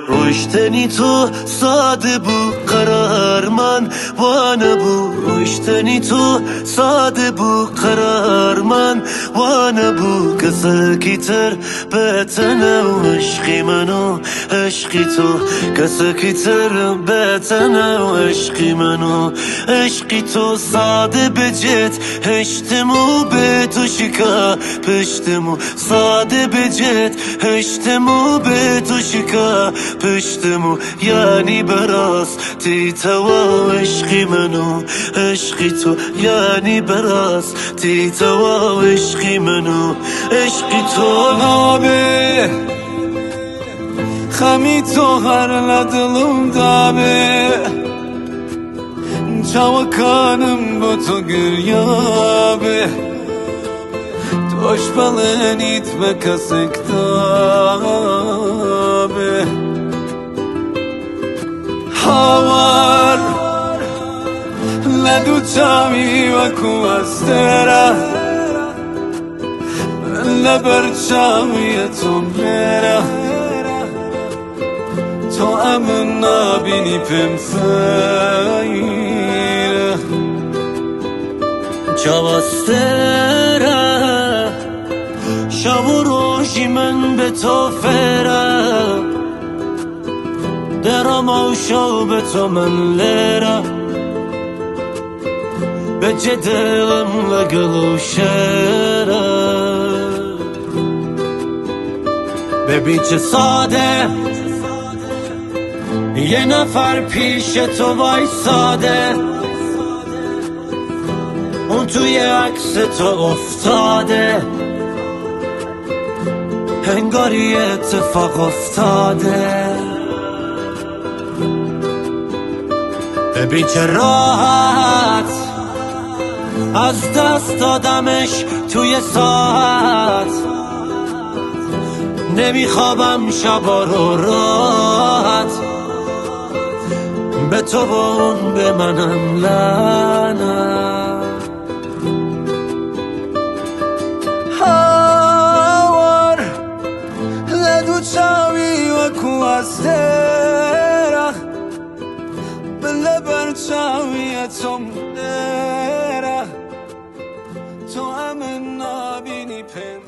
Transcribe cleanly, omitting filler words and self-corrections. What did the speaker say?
روشتنی تو ساده بو قرار من وانه بو روشتنی تو ساده بو قرار من وانه بو کسکی تر بتنه و عشقی منو عشقی تو کسکی تر بتنه و عشقی منو عشقی تو ساده بجت هشتمو به تو شکا پشتمو ساده بجت هشتمو به تو شکا پشتمو یعنی براستی تو عشقی منو عشقی تو یعنی براستی تو عشقی منو عشقی تو نابه خمی تو هر لدلم دابه çavakanım bu to güryabe Toş balın itme kasıktabe Havar Ledu çavi ve kuvastera Leber çaviye tomlera To emın nabini pemfayir جواستره شب و روزی من به تو فره درام و شو به تو من لره به جدلم لگلو شره ببین چه ساده یه نفر پیش تو وایساده اون توی عکس تو افتاده انگاری اتفاق افتاده ببین چه راحت از دست دادمش توی ساعت نمیخوابم شبا رو راحت به تو و اون به منم لعنت Kuastera Bele berçaviye tomlera To amen nabini pem